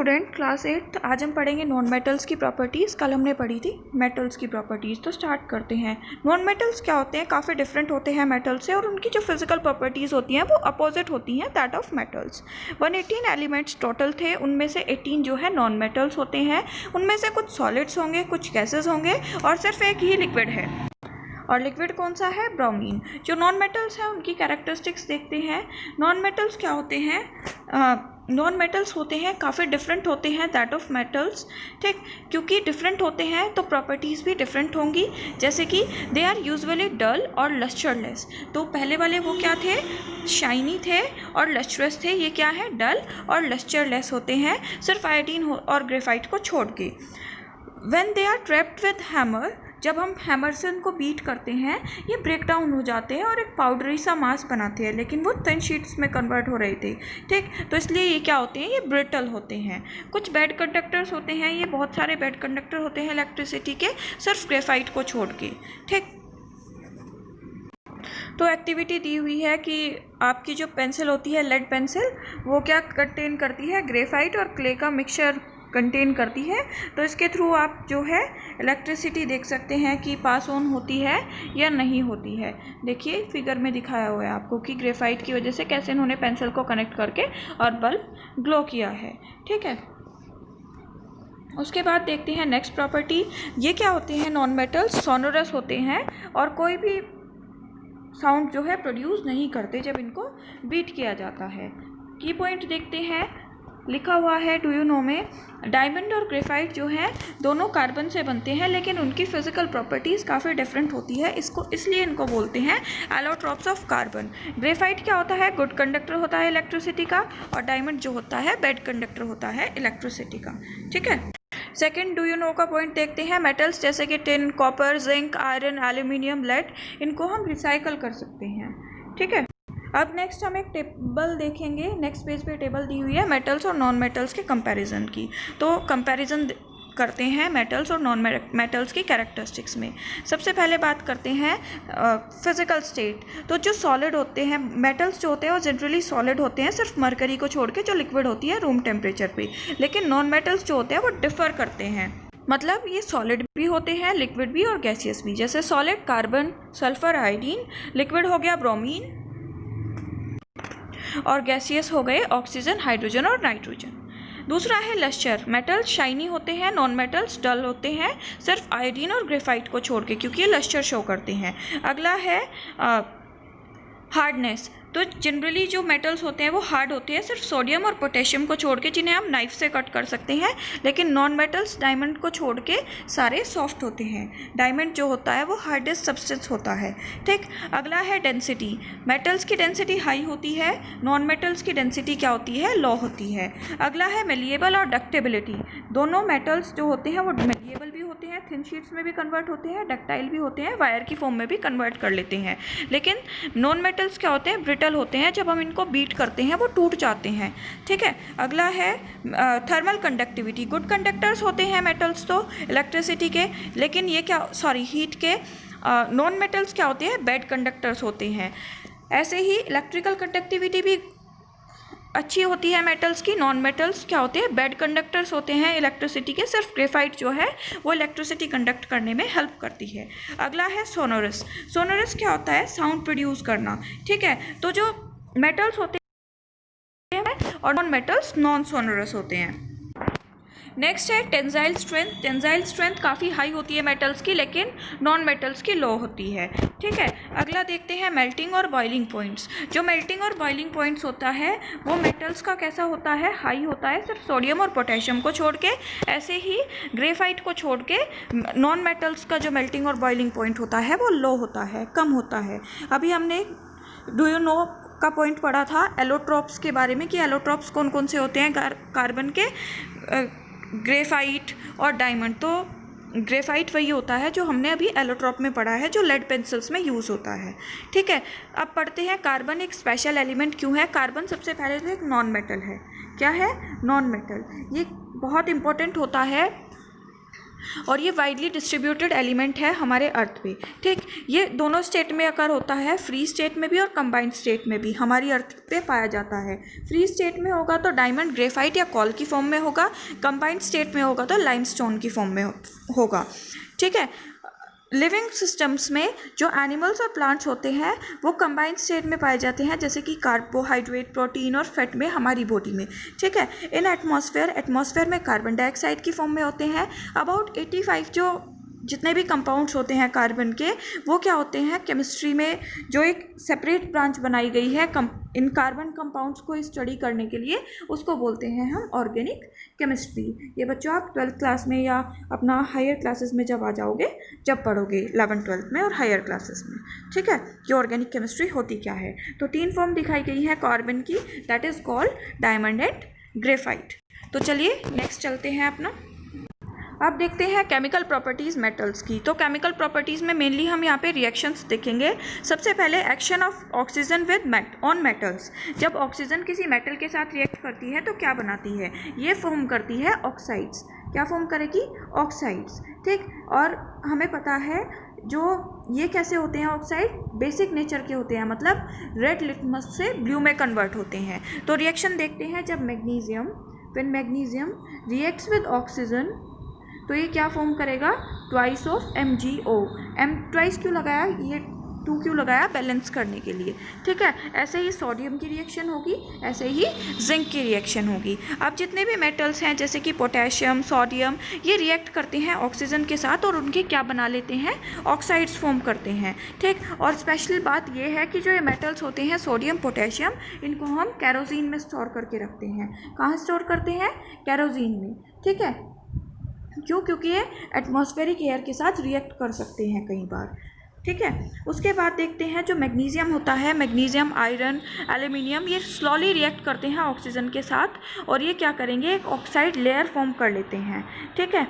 Student, class 8 आज हम पढ़ेंगे नॉन मेटल्स की प्रॉपर्टीज़। कल हमने पढ़ी थी मेटल्स की प्रॉपर्टीज़। तो स्टार्ट करते हैं। नॉन मेटल्स क्या होते हैं? काफ़ी डिफरेंट होते हैं मेटल से, और उनकी जो फिजिकल प्रॉपर्टीज़ होती हैं वो अपोजिट होती हैं that of metals. 118 elements total थे, उनमें से 18 जो है नॉन मेटल्स होते हैं। उनमें से कुछ सॉलिड्स होंगे, कुछ गैसेज होंगे, और सिर्फ एक ही लिक्विड है। और लिक्विड कौन सा है? ब्रोमीन। जो नॉन मेटल्स हैं उनकी कैरेक्टरिस्टिक्स देखते हैं। नॉन मेटल्स क्या होते हैं? नॉन मेटल्स होते हैं काफ़ी डिफरेंट होते हैं दैट ऑफ मेटल्स। ठीक, क्योंकि डिफरेंट होते हैं तो प्रॉपर्टीज़ भी डिफरेंट होंगी। जैसे कि दे आर यूजुअली डल और लस्टरलेस। तो पहले वाले वो क्या थे? शाइनी थे और लस्ट्रस थे। ये क्या है? डल और लस्टरलेस होते हैं, सिर्फ आयोडीन और ग्रेफाइट को छोड़ के। When they are trapped with hammer, जब हम हैमर से उनको बीट करते हैं ये ब्रेक डाउन हो जाते हैं और एक पाउडरी सा मास बनाते हैं, लेकिन वो थिन शीट्स में कन्वर्ट हो रहे थे। ठीक, तो इसलिए ये क्या होते हैं? ये ब्रिटल होते हैं। कुछ बैड कंडक्टर्स होते हैं, ये बहुत सारे बैड कंडक्टर होते हैं इलेक्ट्रिसिटी के, सिर्फ ग्रेफाइट को छोड़ के। ठीक, तो एक्टिविटी दी हुई है कि आपकी जो पेंसिल होती है लेड पेंसिल, वो क्या कंटेन करती है? ग्रेफाइट और क्ले का मिक्सचर कंटेन करती है। तो इसके थ्रू आप जो है इलेक्ट्रिसिटी देख सकते हैं कि पास ऑन होती है या नहीं होती है। देखिए फिगर में दिखाया हुआ है आपको कि ग्रेफाइट की वजह से कैसे इन्होंने पेंसिल को कनेक्ट करके और बल्ब ग्लो किया है। ठीक है, उसके बाद देखते हैं नेक्स्ट प्रॉपर्टी। ये क्या होते हैं? नॉन मेटल्स सोनोरस होते हैं और कोई भी साउंड जो है प्रोड्यूस नहीं करते जब इनको बीट किया जाता है। की पॉइंट देखते हैं, लिखा हुआ है डू यू नो में, डायमंड और ग्रेफाइट जो है दोनों कार्बन से बनते हैं, लेकिन उनकी फिजिकल प्रॉपर्टीज़ काफ़ी डिफरेंट होती है। इसलिए इनको बोलते हैं एलोट्रॉप्स ऑफ कार्बन। ग्रेफाइट क्या होता है? गुड कंडक्टर होता है इलेक्ट्रिसिटी का, और डायमंड जो होता है बैड कंडक्टर होता है इलेक्ट्रिसिटी का। ठीक है, सेकेंड डू यू नो का पॉइंट देखते हैं। मेटल्स जैसे कि tin, copper, zinc, iron, aluminium, lead, इनको हम रिसाइकल कर सकते हैं। ठीक है, अब नेक्स्ट हम एक टेबल देखेंगे। नेक्स्ट पेज पे टेबल दी हुई है मेटल्स और नॉन मेटल्स के कंपैरिजन की। तो कंपैरिजन करते हैं मेटल्स और नॉन मेटल्स की कैरेक्टरिस्टिक्स में। सबसे पहले बात करते हैं फिजिकल स्टेट। तो जो सॉलिड होते हैं, मेटल्स जो होते हैं वो जनरली सॉलिड होते हैं, सिर्फ मरकरी को छोड़ के, जो लिक्विड होती है रूम टेम्परेचर पे। लेकिन नॉन मेटल्स जो होते हैं वो डिफर करते हैं, मतलब ये सॉलिड भी होते हैं, लिक्विड भी और गैसियस भी। जैसे solid carbon, sulphur, iodine, liquid हो गया ब्रोमीन, और गैसियस हो गए ऑक्सीजन, हाइड्रोजन और नाइट्रोजन। दूसरा है लस्टर। मेटल्स शाइनी होते हैं, नॉन मेटल्स डल होते हैं, सिर्फ आयोडीन और ग्रेफाइट को छोड़ के, क्योंकि ये लस्टर शो करते हैं। अगला है हार्डनेस। तो जनरली जो मेटल्स होते हैं वो हार्ड होते हैं, सिर्फ सोडियम और पोटेशियम को छोड़ के, जिन्हें हम नाइफ से कट कर सकते हैं। लेकिन नॉन मेटल्स डायमंड को छोड़ के सारे सॉफ्ट होते हैं। डायमंड जो होता है वो हार्डेस्ट सब्सटेंस होता है। ठीक, अगला है डेंसिटी। मेटल्स की डेंसिटी हाई होती है, नॉन मेटल्स की डेंसिटी क्या होती है? लो होती है। अगला है मेलिएबल और डक्टेबिलिटी। दोनों मेटल्स जो होते हैं वो मेलिएबल भी होते हैं, थिन शीट्स में भी कन्वर्ट होते हैं, डक्टाइल भी होते हैं, वायर की फॉर्म में भी कन्वर्ट कर लेते हैं। लेकिन नॉन मेटल्स क्या होते हैं? ब्रिटल होते हैं, जब हम इनको बीट करते हैं वो टूट जाते हैं। ठीक है, अगला है थर्मल कंडक्टिविटी। गुड कंडक्टर्स होते हैं मेटल्स तो इलेक्ट्रिसिटी के, लेकिन ये क्या, सॉरी, हीट के। नॉन मेटल्स क्या होते हैं? बैड कंडक्टर्स होते हैं। ऐसे ही इलेक्ट्रिकल कंडक्टिविटी भी अच्छी होती है मेटल्स की। नॉन मेटल्स क्या होते हैं? बैड कंडक्टर्स होते हैं इलेक्ट्रिसिटी के, सिर्फ ग्रेफाइट जो है वो इलेक्ट्रिसिटी कंडक्ट करने में हेल्प करती है। अगला है सोनोरस। सोनोरस क्या होता है? साउंड प्रोड्यूस करना। ठीक है, तो जो मेटल्स होते हैं और नॉन मेटल्स नॉन सोनोरस होते हैं। नेक्स्ट है टेंसाइल स्ट्रेंथ। टेंसाइल स्ट्रेंथ काफ़ी हाई होती है मेटल्स की, लेकिन नॉन मेटल्स की लो होती है। ठीक है, अगला देखते हैं मेल्टिंग और बॉइलिंग पॉइंट्स। जो मेल्टिंग और बॉइलिंग पॉइंट्स होता है वो मेटल्स का कैसा होता है? हाई होता है, सिर्फ सोडियम और पोटेशियम को छोड़ के। ऐसे ही ग्रेफाइट को छोड़ के नॉन मेटल्स का जो मेल्टिंग और बॉइलिंग पॉइंट होता है वो लो होता है, कम होता है। अभी हमने डू यू नो का पॉइंट पढ़ा था एलोट्रॉप्स के बारे में, कि एलोट्रॉप्स कौन कौन से होते हैं कार्बन के, ग्रेफाइट और डायमंड। तो ग्रेफाइट वही होता है जो हमने अभी एलोट्रॉप में पढ़ा है, जो लेड पेंसिल्स में यूज़ होता है। ठीक है, अब पढ़ते हैं कार्बन एक स्पेशल एलिमेंट क्यों है। कार्बन सबसे पहले तो एक नॉन मेटल है। क्या है? Non metal. ये बहुत इंपॉर्टेंट होता है और ये वाइडली डिस्ट्रीब्यूटेड एलिमेंट है हमारे अर्थ पे, ठीक। ये दोनों स्टेट में अकर होता है, फ्री स्टेट में भी और कंबाइंड स्टेट में भी हमारी अर्थ पे पाया जाता है। फ्री स्टेट में होगा तो डायमंड ग्रेफाइट या कॉल की फॉर्म में होगा, कंबाइंड स्टेट में होगा तो लाइमस्टोन की फॉर्म में होगा, ठीक है। लिविंग सिस्टम्स में जो एनिमल्स और प्लांट्स होते हैं वो कंबाइंड स्टेट में पाए जाते हैं, जैसे कि कार्बोहाइड्रेट, प्रोटीन और फैट में हमारी बॉडी में, ठीक है। इन एटमॉस्फेयर में कार्बन डाइऑक्साइड की फॉर्म में होते हैं। अबाउट 85 जो जितने भी कंपाउंड्स होते हैं कार्बन के, वो क्या होते हैं, केमिस्ट्री में जो एक सेपरेट ब्रांच बनाई गई है इन कार्बन कंपाउंड्स को स्टडी करने के लिए, उसको बोलते हैं हम ऑर्गेनिक केमिस्ट्री। ये बच्चों आप 12th क्लास में या अपना हायर क्लासेस में जब आ जाओगे, जब पढ़ोगे 11th 12th में और हायर क्लासेस में, ठीक है, कि ऑर्गेनिक केमिस्ट्री होती क्या है। तो 3 फॉर्म दिखाई गई है कार्बन की, that is called diamond and graphite. तो चलिए नेक्स्ट चलते हैं अपना। अब देखते हैं केमिकल प्रॉपर्टीज़ मेटल्स की। तो केमिकल प्रॉपर्टीज़ में मेनली हम यहाँ पे रिएक्शंस देखेंगे। सबसे पहले action of oxygen with on metals. जब ऑक्सीजन किसी मेटल के साथ रिएक्ट करती है तो क्या बनाती है, ये फॉर्म करती है ऑक्साइड्स। क्या फॉर्म करेगी, ऑक्साइड्स, ठीक। और हमें पता है जो ये कैसे होते हैं ऑक्साइड, बेसिक नेचर के होते हैं, मतलब रेड लिटमस से ब्लू में कन्वर्ट होते हैं। तो रिएक्शन देखते हैं, जब मैग्नीशियम रिएक्ट्स विद ऑक्सीजन तो ये क्या फॉर्म करेगा, ट्वाइस ऑफ MgO। ट्वाइस क्यों लगाया, ये 2 क्यों लगाया, बैलेंस करने के लिए, ठीक है। ऐसे ही सोडियम की रिएक्शन होगी, ऐसे ही जिंक की रिएक्शन होगी। अब जितने भी मेटल्स हैं जैसे कि पोटेशियम, सोडियम, ये रिएक्ट करते हैं ऑक्सीजन के साथ और उनके क्या बना लेते हैं, ऑक्साइड्स फॉर्म करते हैं, ठीक। और स्पेशल बात ये है कि जो ये मेटल्स होते हैं सोडियम, पोटेशियम, इनको हम कैरोसिन में स्टोर करके रखते हैं। कहाँ स्टोर करते हैं, कैरोसिन में, ठीक है। क्यों, क्योंकि ये एटमॉस्फेरिक एयर के साथ रिएक्ट कर सकते हैं कई बार, ठीक है। उसके बाद देखते हैं जो मैग्नीशियम होता है, मैग्नीशियम, आयरन, एल्यूमिनियम, ये स्लोली रिएक्ट करते हैं ऑक्सीजन के साथ और ये क्या करेंगे, एक ऑक्साइड लेयर फॉर्म कर लेते हैं, ठीक है।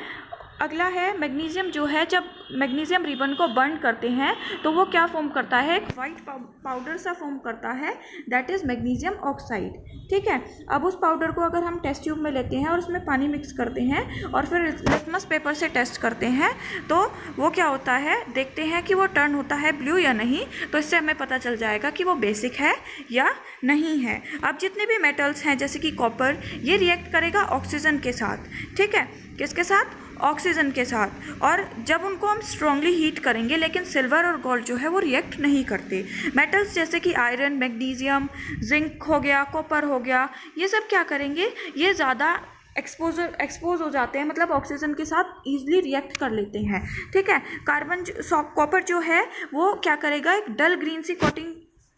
अगला है मैग्नीशियम, जो है जब मैग्नीशियम रिबन को बर्न करते हैं तो वो क्या फॉर्म करता है, एक वाइट पाउडर सा फॉर्म करता है, दैट इज़ मैग्नीशियम ऑक्साइड, ठीक है। अब उस पाउडर को अगर हम टेस्ट ट्यूब में लेते हैं और उसमें पानी मिक्स करते हैं और फिर लिटमस पेपर से टेस्ट करते हैं तो वो क्या होता है, देखते हैं कि वो टर्न होता है ब्लू या नहीं, तो इससे हमें पता चल जाएगा कि वो बेसिक है या नहीं है। अब जितने भी मेटल्स हैं जैसे कि कॉपर, ये रिएक्ट करेगा ऑक्सीजन के साथ, ठीक है, किसके साथ, ऑक्सीजन के साथ। और जब उनको हम स्ट्रांगली हीट करेंगे, लेकिन सिल्वर और गोल्ड जो है वो रिएक्ट नहीं करते। मेटल्स जैसे कि आयरन, मैग्नीशियम, जिंक हो गया, कॉपर हो गया, ये सब क्या करेंगे, ये ज़्यादा एक्सपोज हो जाते हैं, मतलब ऑक्सीजन के साथ ईजिली रिएक्ट कर लेते हैं, ठीक है। कॉपर जो है वो क्या करेगा, एक डल ग्रीन सी कोटिंग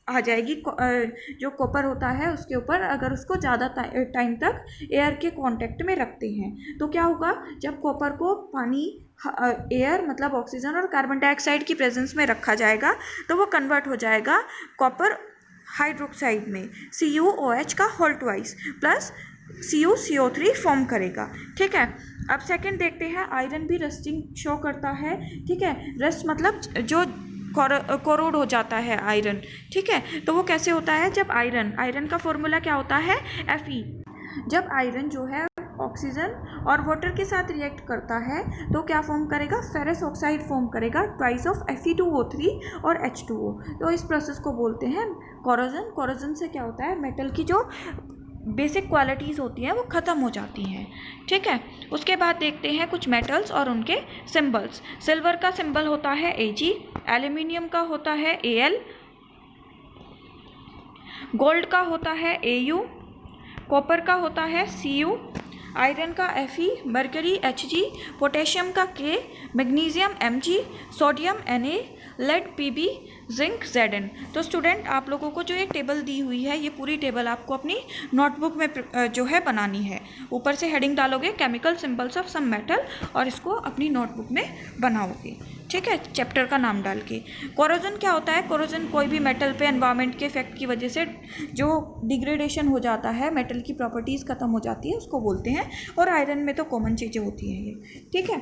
आ जाएगी जो कॉपर होता है उसके ऊपर, अगर उसको ज़्यादा टाइम तक एयर के कांटेक्ट में रखते हैं तो क्या होगा, जब कॉपर को पानी, एयर मतलब ऑक्सीजन और कार्बन डाइऑक्साइड की प्रेजेंस में रखा जाएगा तो वो कन्वर्ट हो जाएगा कॉपर हाइड्रोक्साइड में, CuOH का whole twice plus CuCO3 form करेगा, ठीक है। अब सेकंड देखते हैं, आयरन भी रस्टिंग शो करता है, ठीक है। रस्ट मतलब जो कोरोड हो जाता है आयरन, ठीक है। तो वो कैसे होता है, जब आयरन का फॉर्मूला क्या होता है, Fe। जब आयरन जो है ऑक्सीजन और वाटर के साथ रिएक्ट करता है तो क्या फॉर्म करेगा, फेरस ऑक्साइड फॉर्म करेगा, ट्वाइस ऑफ Fe2O3 और H2O। तो इस प्रोसेस को बोलते हैं कोरोजन। कोरोजन से क्या होता है, मेटल की जो बेसिक क्वालिटीज़ होती हैं वो ख़त्म हो जाती हैं, ठीक है। उसके बाद देखते हैं कुछ मेटल्स और उनके सिंबल्स। सिल्वर का सिंबल होता है Ag, एल्यूमिनियम का होता है Al, गोल्ड का होता है Au, कॉपर का होता है Cu, आयरन का Fe, मरकरी Hg, पोटेशियम का K, magnesium Mg, sodium Na, lead Pb, zinc Zn। तो स्टूडेंट आप लोगों को जो ये टेबल दी हुई है, ये पूरी टेबल आपको अपनी नोटबुक में जो है बनानी है। ऊपर से हेडिंग डालोगे chemical symbols of some metal और इसको अपनी नोटबुक में बनाओगे, ठीक है, चैप्टर का नाम डाल के। कोरोजन क्या होता है, कोरोजन कोई भी मेटल पे एनवायरनमेंट के इफेक्ट की वजह से जो डिग्रेडेशन हो जाता है, मेटल की प्रॉपर्टीज़ ख़त्म हो जाती है, उसको बोलते हैं। और आयरन में तो कॉमन चीज़ें होती हैं ये, ठीक है।